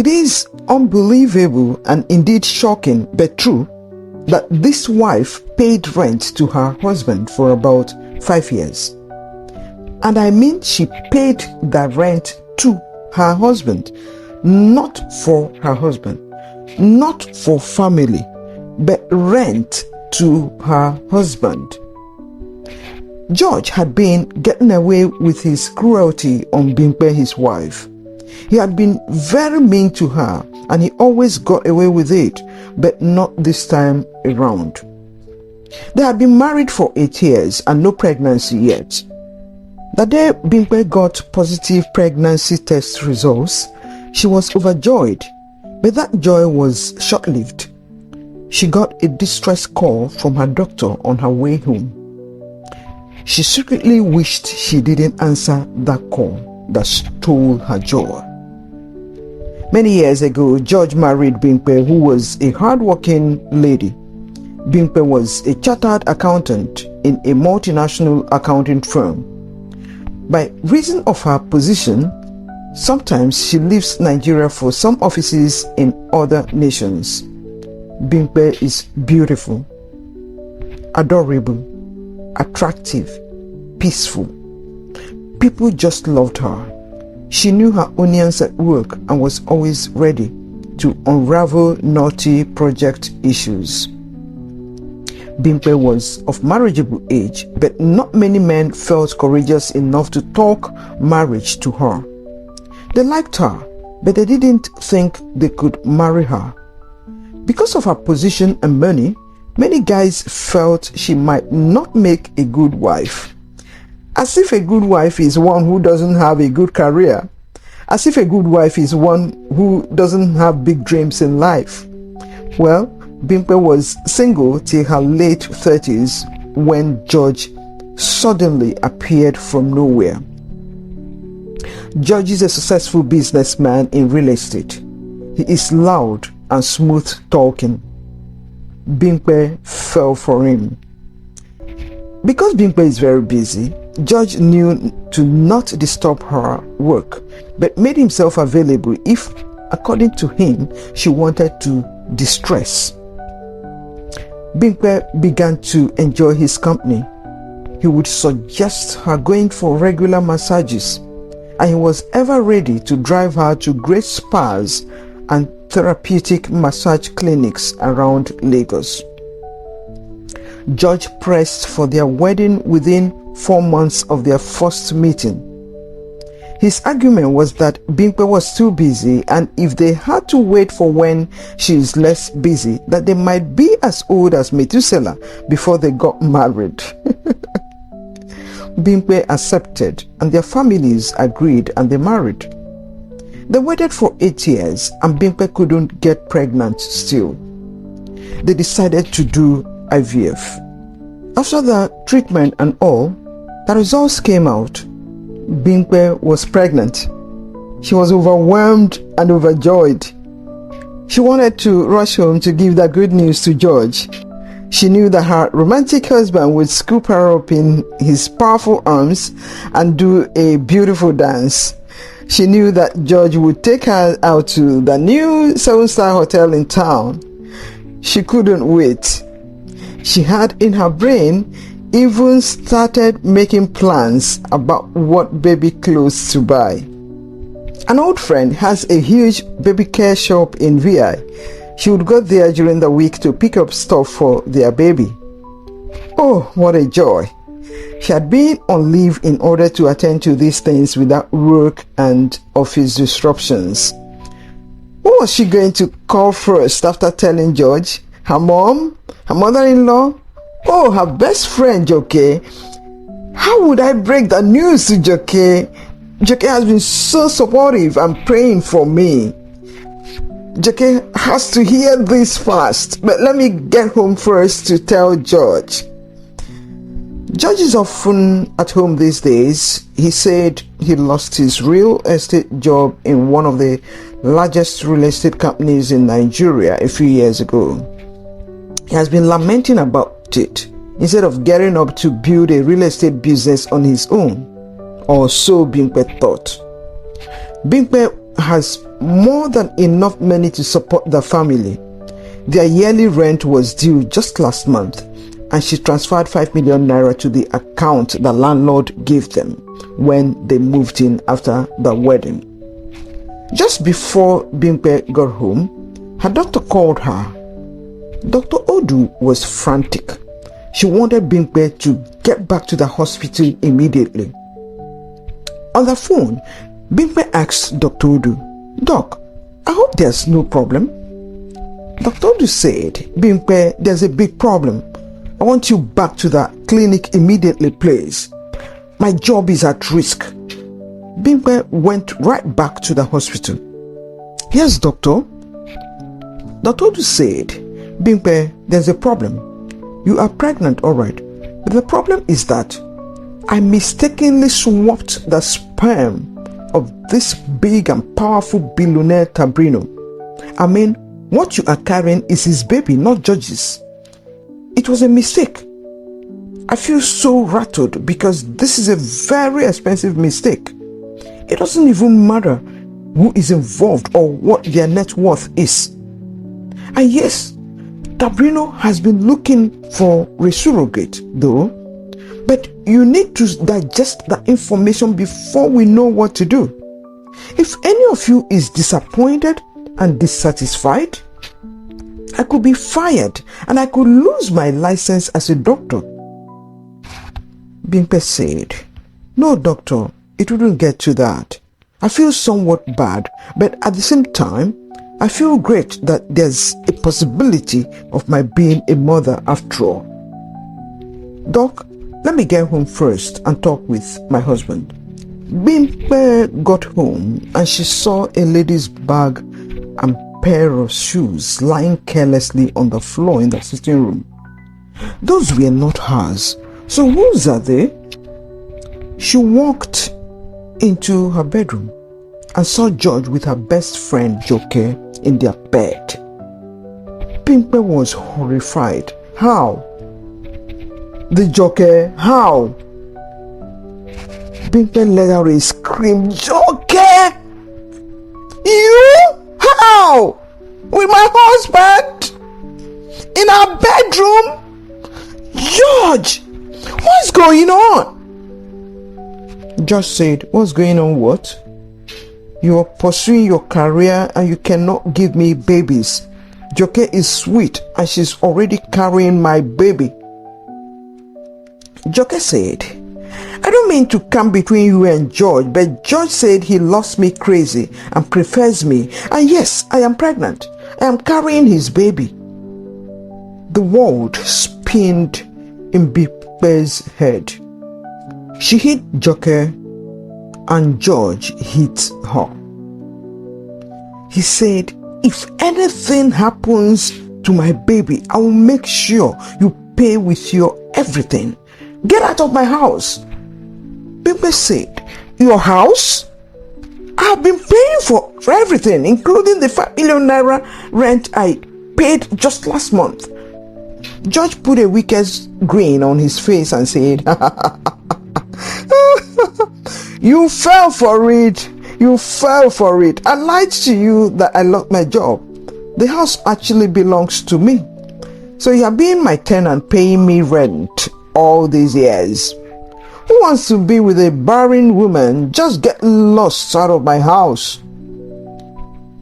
It is unbelievable and indeed shocking but true that this wife paid rent to her husband for about 5 years. And I mean she paid the rent to her husband, not for her husband, not for family, but rent to her husband. George had been getting away with his cruelty on Bimpe, his wife. He had been very mean to her and he always got away with it, but not this time around. They had been married for 8 years and no pregnancy yet. The day Bimpe got positive pregnancy test results, she was overjoyed, but that joy was short-lived. She got a distress call from her doctor on her way home. She secretly wished she didn't answer that call that stole her joy. Many years ago, George married Bimpe, who was a hard-working lady. Bimpe was a chartered accountant in a multinational accounting firm. By reason of her position, sometimes she leaves Nigeria for some offices in other nations. Bimpe is beautiful, adorable, attractive, peaceful. People just loved her. She knew her onions at work and was always ready to unravel naughty project issues. Bimpe was of marriageable age, but not many men felt courageous enough to talk marriage to her. They liked her, but they didn't think they could marry her. Because of her position and money, many guys felt she might not make a good wife. As if a good wife is one who doesn't have a good career. As if a good wife is one who doesn't have big dreams in life. Well, Bimpe was single till her late 30s when George suddenly appeared from nowhere. George is a successful businessman in real estate. He is loud and smooth talking. Bimpe fell for him. Because Bimpe is very busy, George knew to not disturb her work, but made himself available if, according to him, she wanted to distress. Bimpe began to enjoy his company. He would suggest her going for regular massages, and he was ever ready to drive her to great spas and therapeutic massage clinics around Lagos. George pressed for their wedding within 4 months of their first meeting. His argument was that Bimpe was too busy, and if they had to wait for when she is less busy, that they might be as old as Methuselah before they got married. Bimpe accepted, and their families agreed, and they married. They waited for 8 years, and Bimpe couldn't get pregnant still. They decided to do IVF. After the treatment and all, the results came out. Bimpe was pregnant. She was overwhelmed and overjoyed. She wanted to rush home to give the good news to George. She knew that her romantic husband would scoop her up in his powerful arms and do a beautiful dance. She knew that George would take her out to the new 7-star hotel in town. She couldn't wait. She had in her brain even started making plans about what baby clothes to buy. An old friend has a huge baby care shop in VI. She would go there during the week to pick up stuff for their baby. Oh, what a joy! She had been on leave in order to attend to these things without work and office disruptions. Who was she going to call first after telling George? Her mom? Her mother-in-law? Oh, her best friend, Joke. How would I break the news to Joke? Joke has been so supportive and praying for me. Joke has to hear this fast, but let me get home first to tell George. George is often at home these days. He said he lost his real estate job in one of the largest real estate companies in Nigeria a few years ago. He has been lamenting about it instead of getting up to build a real estate business on his own, or so Bimpe thought. Bimpe has more than enough money to support the family. Their yearly rent was due just last month, and she transferred 5 million naira to the account the landlord gave them when they moved in after the wedding. Just before Bimpe got home, her doctor called her. Dr. Odu was frantic. She wanted Bimpe to get back to the hospital immediately. On the phone, Bimpe asked Dr. Odu, "Doc, I hope there's no problem." Dr. Odu said, "Bimpe, there's a big problem. I want you back to the clinic immediately, please. My job is at risk." Bimpe went right back to the hospital. "Yes, doctor." Dr. Odu said, "Bimpe, there's a problem. You are pregnant, all right. But the problem is that I mistakenly swapped the sperm of this big and powerful billionaire Tabrino. I mean, what you are carrying is his baby, not George's. It was a mistake. I feel so rattled because this is a very expensive mistake. It doesn't even matter who is involved or what their net worth is. And yes, Tabrino has been looking for a surrogate though, but you need to digest the information before we know what to do. If any of you is disappointed and dissatisfied, I could be fired and I could lose my license as a doctor." Bimpe said, "No, doctor, it wouldn't get to that. I feel somewhat bad, but at the same time, I feel great that there's a possibility of my being a mother after all. Doc, let me get home first and talk with my husband." Bimpe got home and she saw a lady's bag and pair of shoes lying carelessly on the floor in the sitting room. Those were not hers. So whose are they? She walked into her bedroom and saw George with her best friend Joke in their bed. Bimpe was horrified. How? The Joke, how? Bimpe let out a scream. "Joke! You? How? With my husband? In our bedroom? George, what's going on?" George said, "What's going on what? You are pursuing your career and you cannot give me babies. Joke is sweet and she's already carrying my baby." Joke said, "I don't mean to come between you and George, but George said he loves me crazy and prefers me. And yes, I am pregnant. I am carrying his baby." The world spinned in Bimpe's head. She hit Joke and George hit her. He said, "If anything happens to my baby, I will make sure you pay with your everything. Get out of my house." Bimpe said, "Your house? I've been paying for everything, including the 5 million naira rent I paid just last month." George put a wicked grin on his face and said, "You fell for it. You fell for it. I lied to you that I lost my job. The house actually belongs to me. So you have been my tenant paying me rent all these years. Who wants to be with a barren woman? Just get lost out of my house."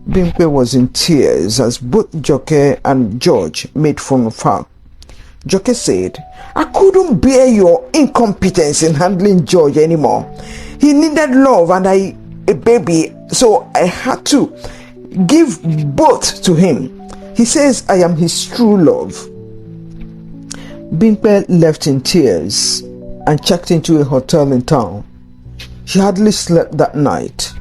Bimpe was in tears as both Joke and George made fun of her. Joke said, "I couldn't bear your incompetence in handling George anymore. He needed love and a baby, so I had to give both to him. He says I am his true love." Bimpe left in tears and checked into a hotel in town. She hardly slept that night.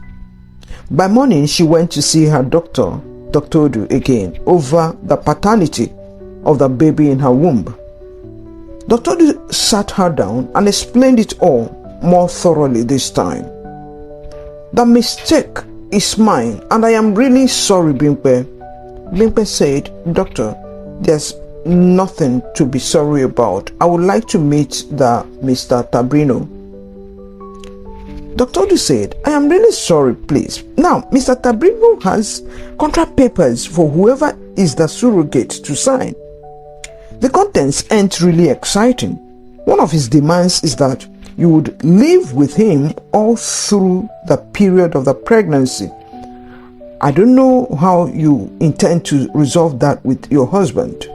By morning, she went to see her doctor, Dr. Odu, again over the paternity of the baby in her womb. Dr. Odu sat her down and explained it all more thoroughly this time. "The mistake is mine and I am really sorry, Bimpe." Bimpe said, "Doctor, there's nothing to be sorry about. I would like to meet the Mr. Tabrino." Dr. Odu said, I am really sorry, please. Now, Mr. Tabrino has contract papers for whoever is the surrogate to sign. The contents aren't really exciting. One of his demands is that you would live with him all through the period of the pregnancy. I don't know how you intend to resolve that with your husband.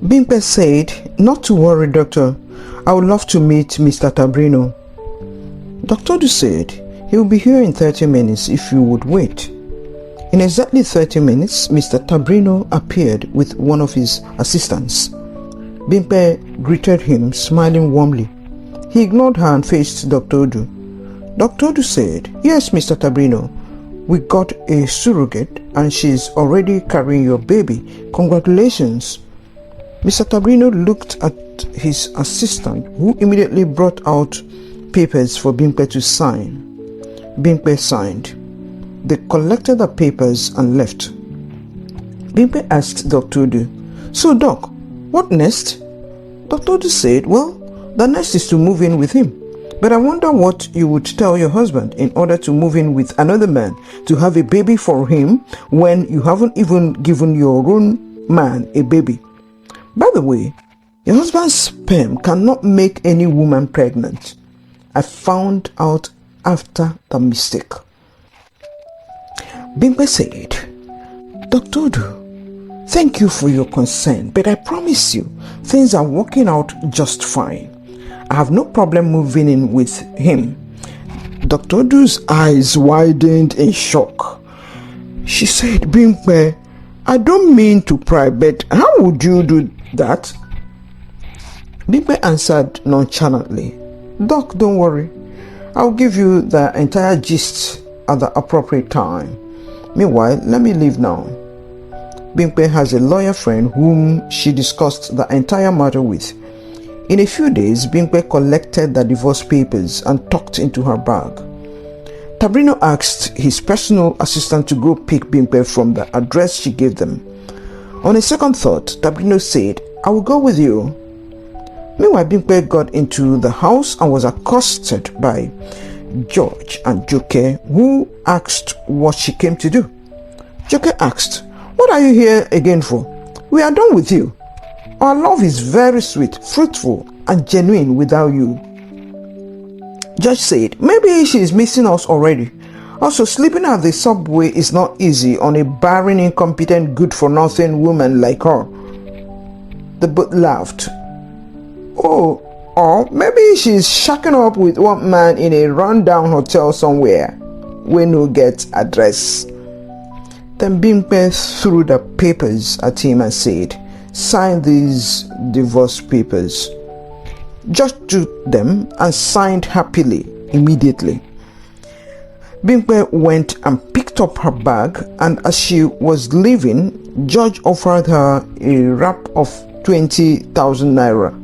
Bimpe said, not to worry, doctor. I would love to meet Mr. Tabrino. Dr. Odu said, he will be here in 30 minutes if you would wait. In exactly 30 minutes, Mr. Tabrino appeared with one of his assistants. Bimpe greeted him, smiling warmly. He ignored her and faced Dr. Odu. Dr. Odu said, yes, Mr. Tabrino, we got a surrogate and she's already carrying your baby. Congratulations. Mr. Tabrino looked at his assistant, who immediately brought out papers for Bimpe to sign. Bimpe signed. They collected the papers and left. Bimpe asked Dr. Odu, so doc, what next? Dr. Odu said, well, the next is to move in with him. But I wonder what you would tell your husband in order to move in with another man to have a baby for him when you haven't even given your own man a baby. By the way, your husband's sperm cannot make any woman pregnant. I found out after the mistake. Bimpe said, Dr. Odu, thank you for your concern, but I promise you, things are working out just fine. I have no problem moving in with him. Dr. Odu's eyes widened in shock. She said, Bimpe, I don't mean to pry, but how would you do that? Bimpe answered nonchalantly, Doc, don't worry. I'll give you the entire gist at the appropriate time. Meanwhile, let me leave now. Bimpe has a lawyer friend whom she discussed the entire matter with. In a few days, Bimpe collected the divorce papers and tucked into her bag. Tabrino asked his personal assistant to go pick Bimpe from the address she gave them. On a second thought, Tabrino said, I will go with you. Meanwhile, Bimpe got into the house and was accosted by George and Joke, who asked what she came to do. Joke asked, what are you here again for? We are done with you. Our love is very sweet, fruitful, and genuine without you. George said, maybe she is missing us already. Also, sleeping at the subway is not easy on a barren, incompetent, good-for-nothing woman like her. They both laughed. Oh, or maybe she's shacking up with one man in a rundown hotel somewhere where no get address. Then Bimpe threw the papers at him and said, sign these divorce papers. George took them and signed happily immediately. Bimpe went and picked up her bag, and as she was leaving, George offered her a wrap of 20,000 naira.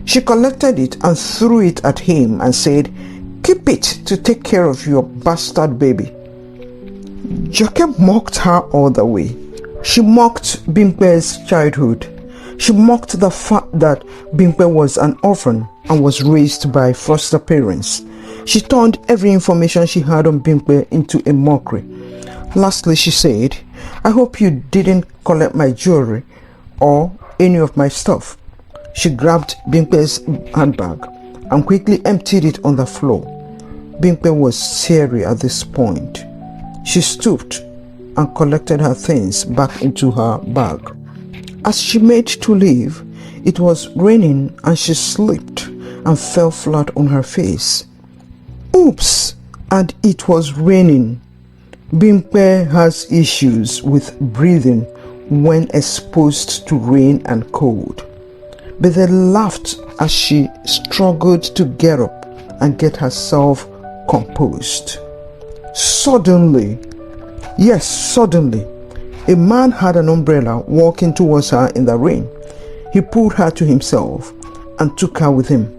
She collected it and threw it at him and said, keep it to take care of your bastard baby. Joke mocked her all the way. She mocked Bimpe's childhood. She mocked the fact that Bimpe was an orphan and was raised by foster parents. She turned every information she had on Bimpe into a mockery. Lastly, she said, I hope you didn't collect my jewelry or any of my stuff. She grabbed Bimpe's handbag and quickly emptied it on the floor. Bimpe was serious at this point. She stooped and collected her things back into her bag. As she made to leave, it was raining and she slipped and fell flat on her face. Oops! And it was raining. Bimpe has issues with breathing when exposed to rain and cold. But they laughed as she struggled to get up and get herself composed. Suddenly, a man had an umbrella walking towards her in the rain. He pulled her to himself and took her with him.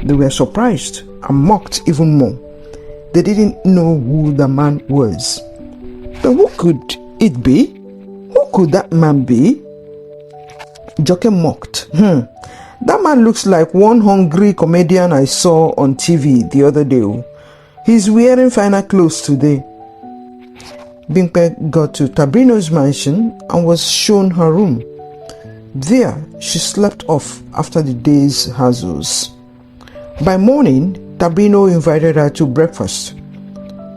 They were surprised and mocked even more. They didn't know who the man was. But who could it be? Who could that man be? Joke mocked. That man looks like one hungry comedian I saw on TV the other day. He's wearing finer clothes today. Bimpe got to Tabrino's mansion and was shown her room. There, she slept off after the day's hassles. By morning, Tabrino invited her to breakfast.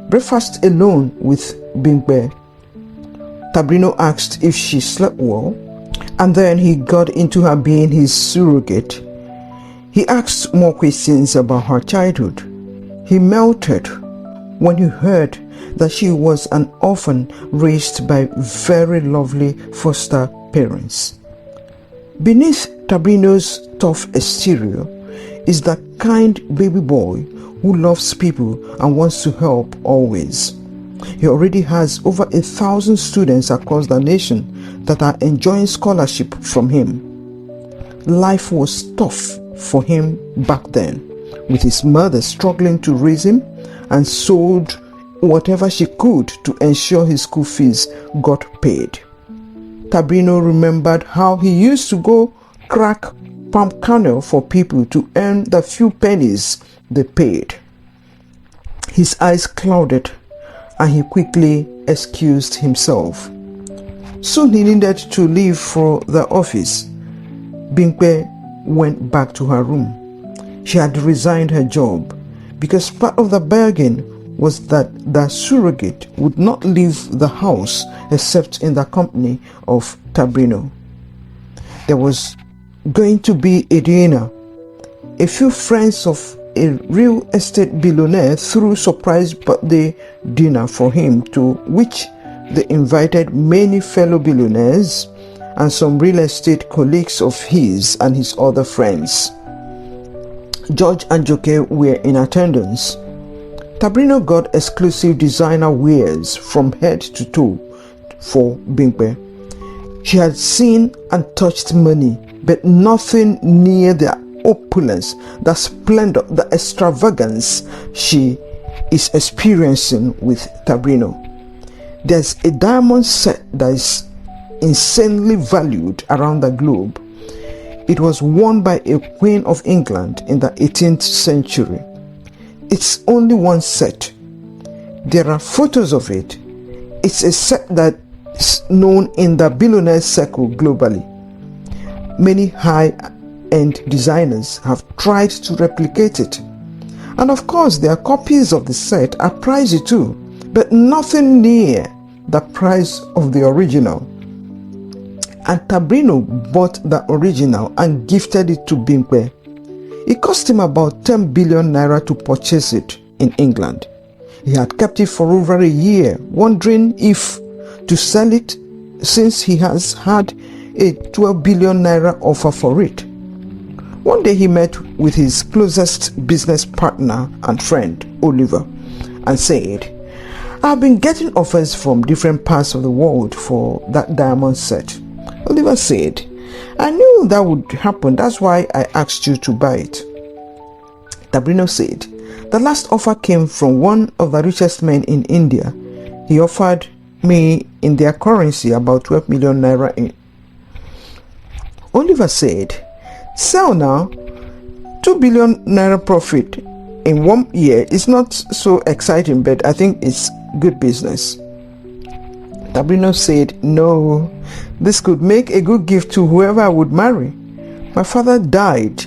Breakfast alone with Bimpe. Tabrino asked if she slept well, and then he got into her being his surrogate. He asked more questions about her childhood. He melted when he heard that she was an orphan raised by very lovely foster parents. Beneath Tabrino's tough exterior is the kind baby boy who loves people and wants to help always. He already has over 1,000 students across the nation that are enjoying scholarship from him. Life was tough for him back then, with his mother struggling to raise him and sold whatever she could to ensure his school fees got paid. Tabrino remembered how he used to go crack palm kernel for people to earn the few pennies they paid. His eyes clouded and he quickly excused himself. Soon he needed to leave for the office. Bimpe went back to her room. She had resigned her job because part of the bargain was that the surrogate would not leave the house except in the company of Tabrino. There was going to be a dinner. A few friends of a real estate billionaire threw surprise birthday dinner for him, to which they invited many fellow billionaires and some real estate colleagues of his and his other friends. George and Joke were in attendance. Tabrino got exclusive designer wares from head to toe for Bimpe. She had seen and touched money, but nothing near the opulence, the splendor, the extravagance she is experiencing with Tabrino. There's a diamond set that is insanely valued around the globe. It was worn by a queen of England in the 18th century. It's only one set. There are photos of it. It's a set that's known in the billionaire circle globally. Many high-end designers have tried to replicate it. And of course, their copies of the set are pricey too, but nothing near the price of the original. And Tabrino bought the original and gifted it to Bimpe. It cost him about 10 billion naira to purchase it in England. He had kept it for over a year, wondering if to sell it, since he has had a 12 billion naira offer for it. One day he met with his closest business partner and friend, Oliver, and said, "I've been getting offers from different parts of the world for that diamond set." Oliver said, "I knew that would happen, that's why I asked you to buy it." Tabrino said, "The last offer came from one of the richest men in India. He offered me in their currency about 12 million naira in." Oliver said, "Sell now. 2 billion naira profit in 1 year is not so exciting, but I think it's good business." Tabrino said, "No, this could make a good gift to whoever I would marry. My father died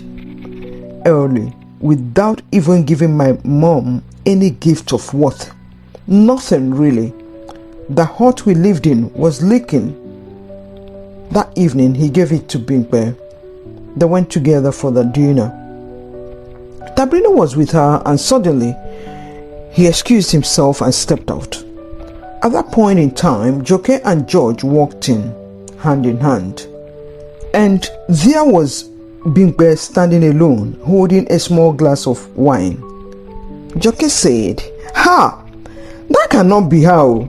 early without even giving my mom any gift of worth. Nothing really. The hut we lived in was leaking." That evening, he gave it to Bimpe. They went together for the dinner. Tabrino was with her, and suddenly, he excused himself and stepped out. At that point in time, Joke and George walked in, hand in hand. And there was Bimpe standing alone, holding a small glass of wine. Joke said, "Ha! That cannot be her."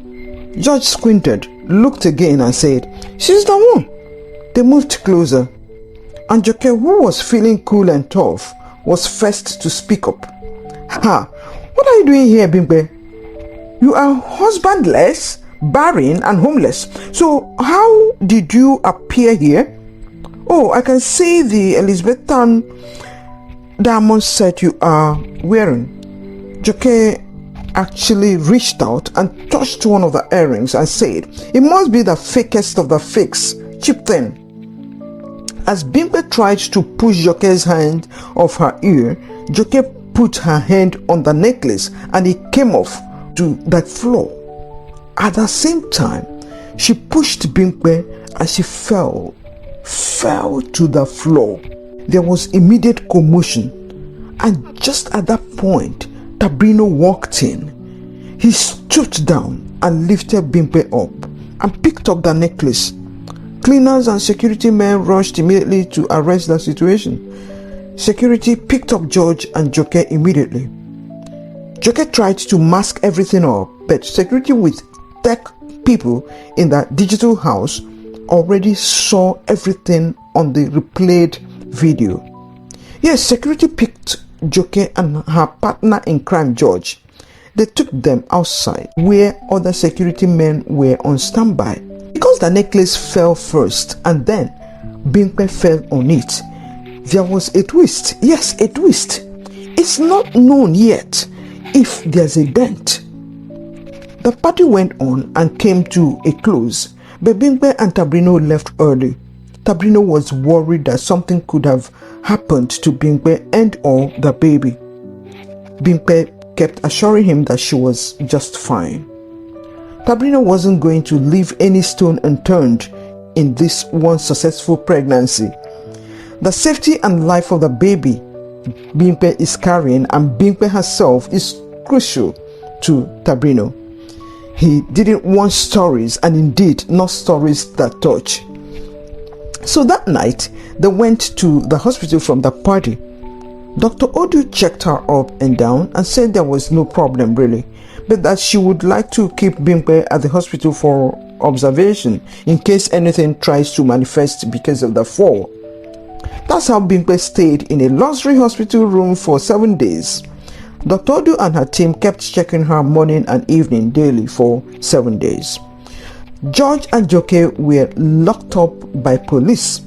George squinted, looked again and said, "She's the one." They moved closer, and Joke, who was feeling cool and tough, was first to speak up. "Ha! What are you doing here, Bimpe? You are husbandless, barren, and homeless. So how did you appear here? Oh, I can see the Elizabethan diamond set you are wearing." Joke actually reached out and touched one of the earrings and said, "It must be the fakest of the fakes, cheap thing." As Bimpe tried to push Joke's hand off her ear, Joke put her hand on the necklace and it came off to the floor. At the same time, she pushed Bimpe and she fell to the floor. There was immediate commotion, and just at that point, Tabrino walked in. He stooped down and lifted Bimpe up and picked up the necklace. Cleaners and security men rushed immediately to arrest the situation. Security picked up George and Joke immediately. Joke tried to mask everything up, but security with tech people in the digital house already saw everything on the replayed video. Yes, security picked Joke and her partner in crime, George. They took them outside where other security men were on standby. Because the necklace fell first and then Bimpe fell on it, there was a twist. Yes, a twist. It's not known yet if there's a dent. The party went on and came to a close, but Bimpe and Tabrino left early. Tabrino was worried that something could have happened to Bimpe and or the baby. Bimpe kept assuring him that she was just fine. Tabrino wasn't going to leave any stone unturned in this one successful pregnancy. The safety and life of the baby Bimpe is carrying and Bimpe herself is crucial to Tabrino. He didn't want stories, and indeed not stories that touch. So that night, they went to the hospital from the party. Dr. Odu checked her up and down and said there was no problem really, but that she would like to keep Bimpe at the hospital for observation in case anything tries to manifest because of the fall. That's how Bimpe stayed in a luxury hospital room for 7 days. Dr. Odu and her team kept checking her morning and evening daily for 7 days. George and Joke were locked up by police.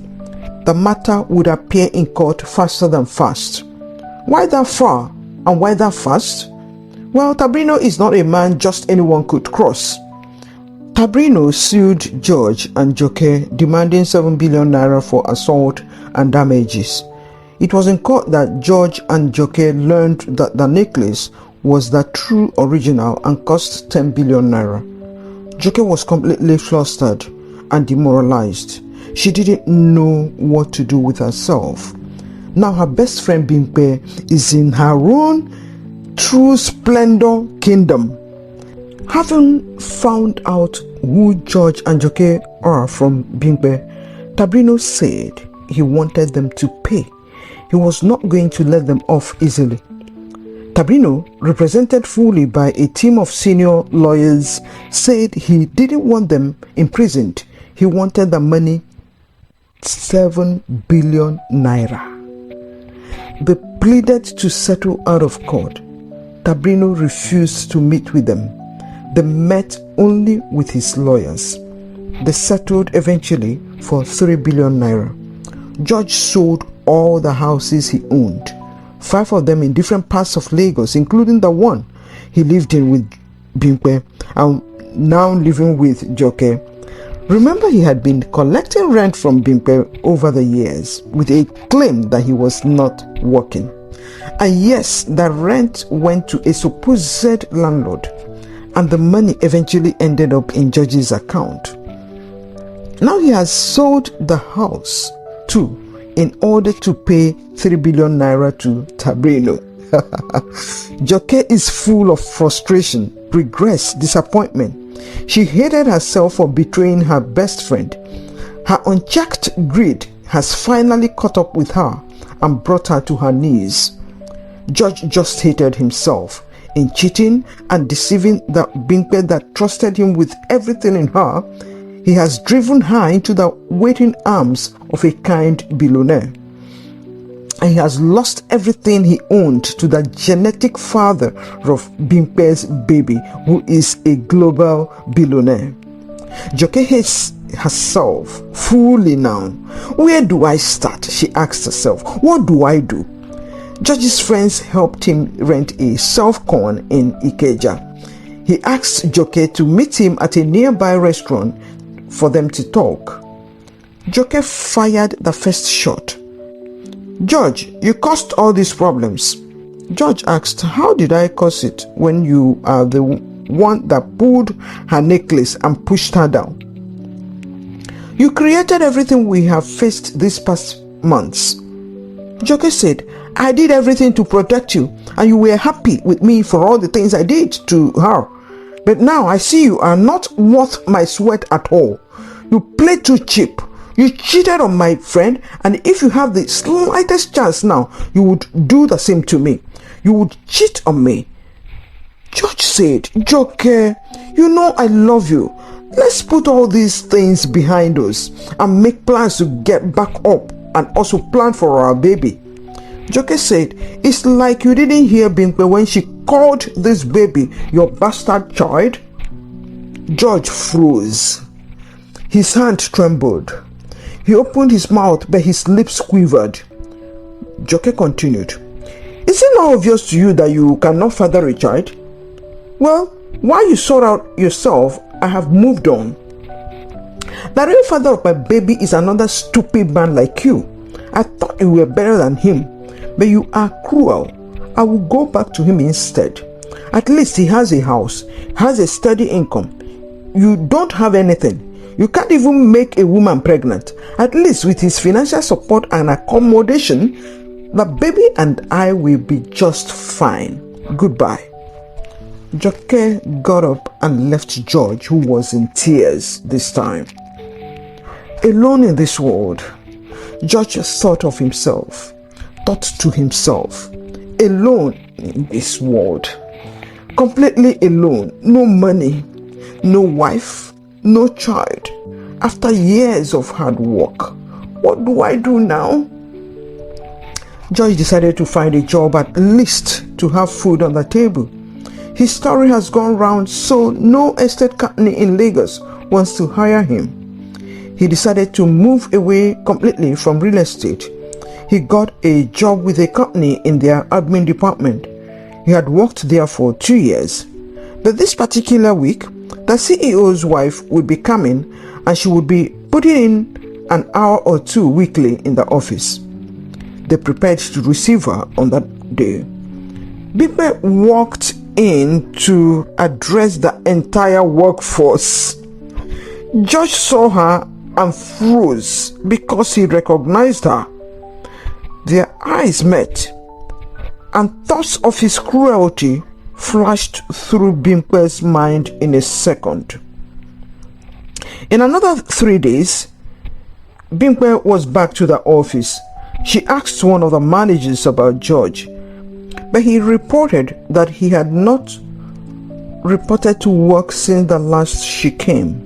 The matter would appear in court faster than fast. Why that far and why that fast? Well, Tabrino is not a man just anyone could cross. Tabrino sued George and Joke, demanding 7 billion naira for assault and damages. It was in court that George and Joke learned that the necklace was the true original and cost 10 billion naira. Joke was completely flustered and demoralized. She didn't know what to do with herself. Now her best friend Bimpe is in her own true splendor kingdom. Having found out who George and Joke are from Bimpe, Tabrino said he wanted them to pay. He was not going to let them off easily. Tabrino, represented fully by a team of senior lawyers, said he didn't want them imprisoned. He wanted the money, 7 billion naira. They pleaded to settle out of court. Tabrino refused to meet with them. They met only with his lawyers. They settled eventually for 3 billion naira. George sold all the houses he owned, 5 of them in different parts of Lagos, including the one he lived in with Bimpe and now living with Joke. Remember, he had been collecting rent from Bimpe over the years with a claim that he was not working. And yes, the rent went to a supposed landlord, and the money eventually ended up in George's account. Now he has sold the house too in order to pay 3 billion naira to Tabrino. Joke is full of frustration, regrets, disappointment. She hated herself for betraying her best friend. Her unchecked greed has finally caught up with her and brought her to her knees. George just hated himself in cheating and deceiving the Bimpe that trusted him with everything in her. He has driven her into the waiting arms of a kind billionaire. And he has lost everything he owned to the genetic father of Bimpe's baby, who is a global billionaire. Joke hates herself fully now. Where do I start? She asked herself. What do I do? George's friends helped him rent a self-con in Ikeja. He asked Joke to meet him at a nearby restaurant for them to talk. Joke fired the first shot. "George, you caused all these problems." George asked, "How did I cause it when you are the one that pulled her necklace and pushed her down? You created everything we have faced these past months." Joke said, "I did everything to protect you, and you were happy with me for all the things I did to her. But now I see you are not worth my sweat at all. You played too cheap. You cheated on my friend, and if you have the slightest chance now, you would do the same to me. You would cheat on me." George said, "Joke, you know I love you. Let's put all these things behind us and make plans to get back up and also plan for our baby." Joke said, "It's like you didn't hear Bimpe when she called this baby your bastard child." George froze. His hand trembled. He opened his mouth, but his lips quivered. Joke continued, "Is it not obvious to you that you cannot father a child? Well, while you sort out yourself, I have moved on. The real father of my baby is another stupid man like you. I thought you were better than him, but you are cruel. I will go back to him instead. At least he has a house, has a steady income. You don't have anything. You can't even make a woman pregnant. At least with his financial support and accommodation, the baby and I will be just fine. Goodbye." Joke got up and left George, who was in tears this time. Alone in this world, George thought to himself, alone in this world, completely alone, no money, no wife, no child. After years of hard work, what do I do now? George decided to find a job at least to have food on the table. His story has gone round, so no estate company in Lagos wants to hire him. He decided to move away completely from real estate. He got a job with a company in their admin department. He had worked there for 2 years. But this particular week, the CEO's wife would be coming and she would be putting in an hour or two weekly in the office. They prepared to receive her on that day. Bimpe walked in to address the entire workforce. George saw her and froze because he recognized her. Their eyes met, and thoughts of his cruelty flashed through Bimpe's mind in a second. In another 3 days, Bimpe was back to the office. She asked one of the managers about George, but he reported that he had not reported to work since the last she came.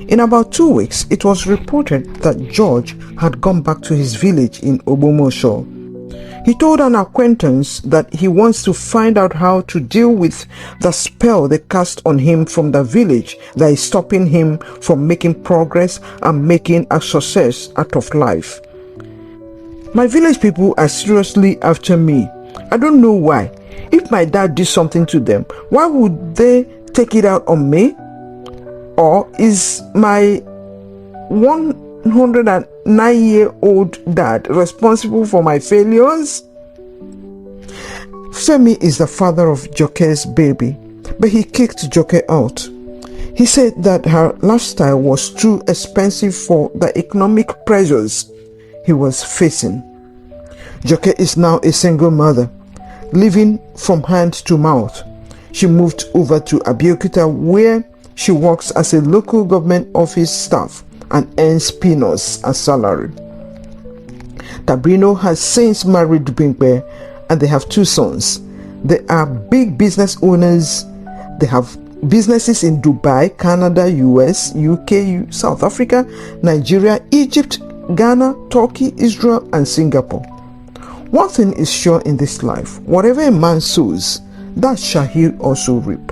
In about 2 weeks, it was reported that George had gone back to his village in Ogbomosho. He told an acquaintance that he wants to find out how to deal with the spell they cast on him from the village that is stopping him from making progress and making a success out of life. "My village people are seriously after me. I don't know why. If my dad did something to them, why would they take it out on me? Or is my 109-year-old dad responsible for my failures?" Femi is the father of Joke's baby, but he kicked Joke out. He said that her lifestyle was too expensive for the economic pressures he was facing. Joke is now a single mother, living from hand to mouth. She moved over to Abiola, where she works as a local government office staff and earns peanuts as salary. Tabrino has since married Bimpe and they have 2 sons. They are big business owners. They have businesses in Dubai, Canada, US, UK, South Africa, Nigeria, Egypt, Ghana, Turkey, Israel, and Singapore. One thing is sure in this life: whatever a man sows, that shall he also reap.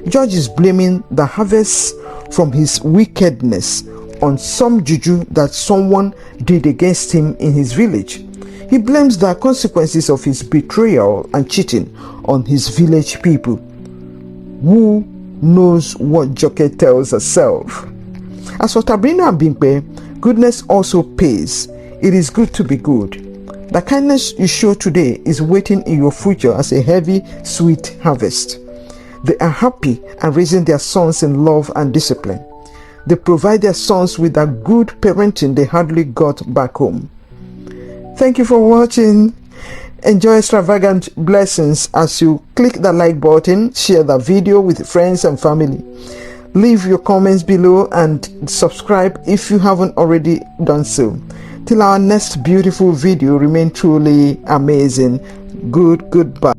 George is blaming the harvest from his wickedness on some juju that someone did against him in his village. He blames the consequences of his betrayal and cheating on his village people. Who knows what Joke tells herself? As for Tabrino and Bimpe, goodness also pays. It is good to be good. The kindness you show today is waiting in your future as a heavy, sweet harvest. They are happy and raising their sons in love and discipline. They provide their sons with a good parenting they hardly got back home. Thank you for watching. Enjoy extravagant blessings as you click the like button, share the video with friends and family. Leave your comments below and subscribe if you haven't already done so. Till our next beautiful video, remain truly amazing. Goodbye.